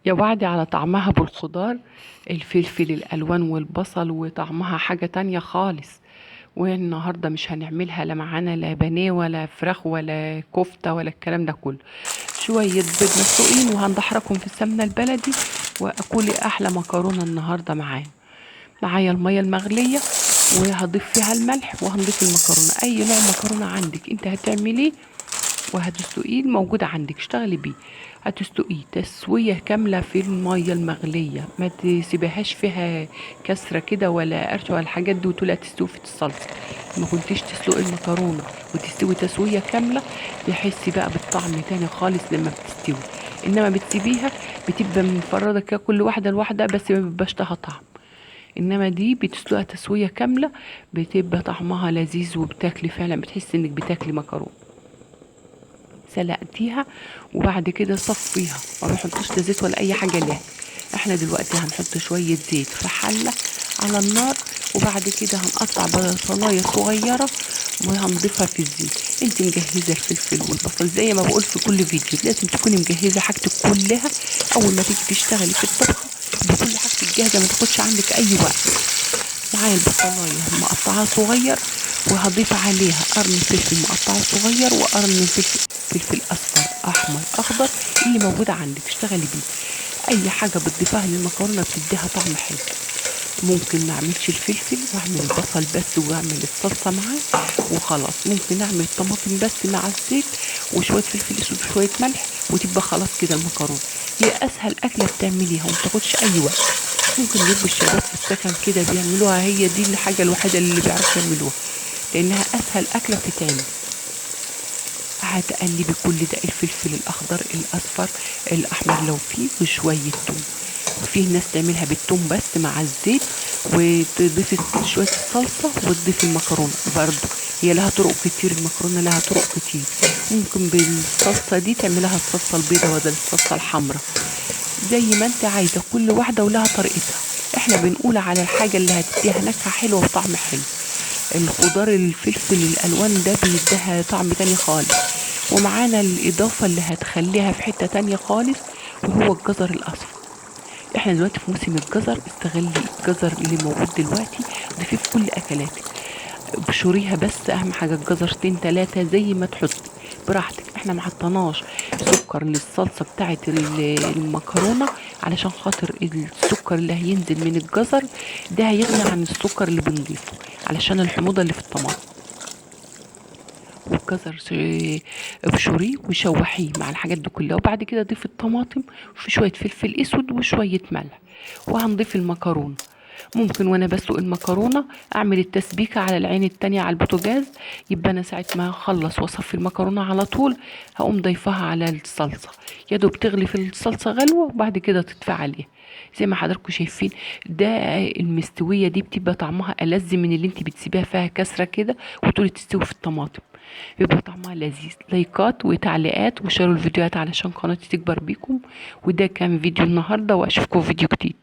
يا وعدي على طعمها بالخضار، الفلفل الألوان والبصل، وطعمها حاجة تانية خالص. والنهاردة مش هنعملها لا معانا لا بانيه ولا فراخ ولا كفتة ولا الكلام ده كله. شوية بيض مسلوقين وهندحركهم في السمنة البلدي، وأكلي أحلى مكرونة النهاردة معايا المية المغلية، وهضيف فيها الملح وهنضيف المكرونة. أي نوع مكرونة عندك انت هتعمليه وهتسلقيه موجود عندك اشتغلي بيه. هتسلقيه تسوية كاملة في المية المغلية، ما تسيبهاش فيها كسرة كده ولا قرش ولا الحاجات دي وتقولي هتستوي في الصلصة. ما كنتيش تسلقي المكرونة وتستوي تسوية كاملة، تحسي بقى بالطعم تاني خالص لما بتستوي. انما بتسيبيها بتبقى منفردة كده كل واحدة لوحدها، بس ما بيبقاش لها طعم. انما دي بتسلقها تسوية كاملة، بتبقى طعمها لذيذ وبتاكلي فعلا بتحسي انك بتاكلي مكرونة. سلقتيها وبعد كده صفيها، ما بنحطش لا زيت ولا اي حاجه ليها. احنا دلوقتي هنحط شويه زيت في حله على النار، وبعد كده هنقطع بصلايه صغيره وهنضيفها في الزيت. انت مجهزه الفلفل والبصل زي ما بقول في كل فيديو، لازم تكوني مجهزه حاجتك كلها. اول ما تيجي تشتغلي في الطبخه بكل حاجتك جاهزه، ما تاخدش عندك اي وقت. معايا البصلايه مقطعاها صغير، وهضيف عليها قرن فلفل مقطعه صغير وقرن فلفل اصفر احمر اخضر، اللي موجود عندك اشتغلي بيه. اي حاجه بتضيفها للمكرونه بتديها طعم حلو. ممكن ما اعملش الفلفل واعمل البصل بس واعمل الصلصه معاه وخلاص. ممكن اعمل الطماطم بس مع الزيت وشويه فلفل اسود وشويه ملح وتبقى خلاص كده المكرونه. هي اسهل اكله بتعمليها وما تاخدش اي وقت. ممكن يبقوا الشباب في السكن كده بيعملوها، هي دي الحاجه الوحيده اللي بيعرفوا يعملوها، لانها اسهل اكله بتتعمل. هتقلبي كل ده، الفلفل الاخضر الاصفر الاحمر لو فيه، وشويه توم. وفيه ناس تعملها بالثوم بس مع الزيت، وتضيفي شويه الصلصه وتضيفي المكرونه برضو. هي لها طرق كتير، المكرونه لها طرق كتير. ممكن بالصلصه دي تعملها الصلصه البيضاء بدل الصلصه الحمراء، زي ما انت عايزه، كل واحده ولها طريقتها. احنا بنقول على الحاجه اللي هتديها نكهه حلوه وطعم حلو. الخضار الفلفل الالوان ده بيديها طعم تاني خالص. ومعانا الاضافه اللي هتخليها في حته تانية خالص، وهو الجزر الاصفر. احنا دلوقتي في موسم الجزر، استغلي الجزر اللي موجود دلوقتي، ضيفيه في كل اكلاتك. ابشريها بس، اهم حاجه الجزرتين تلاتة زي ما تحطي براحتك. احنا ما حطيناش سكر للصلصه بتاعه المكرونه، علشان خاطر السكر اللي هينزل من الجزر ده هيغني عن السكر اللي بنضيفه، علشان الحموضه اللي في الطماطم. والجزر ابشريه وشوحيه مع الحاجات دي كلها، وبعد كده ضيف الطماطم وفي شويه فلفل اسود وشويه ملح، وهنضيف المكرونه. ممكن وانا بسلق المكرونه اعمل التسبيكه على العين التانية على البوتاجاز، يبقى انا ساعه ما اخلص واصفي المكرونه على طول هقوم ضيفها على الصلصه. يا دوب تغلي في الصلصه غلوه وبعد كده تطفي عليها. زي ما حضراتكم شايفين، ده المستويه دي بتبقى طعمها ألذ من اللي انت بتسيبيها فيها كسره كده وتقولي تستوي في الطماطم. بيبقى طعمها لذيذ. لايكات وتعليقات وشاروا الفيديوهات علشان قناتي تكبر بيكم. وده كان فيديو النهارده، واشوفكم في فيديو جديد.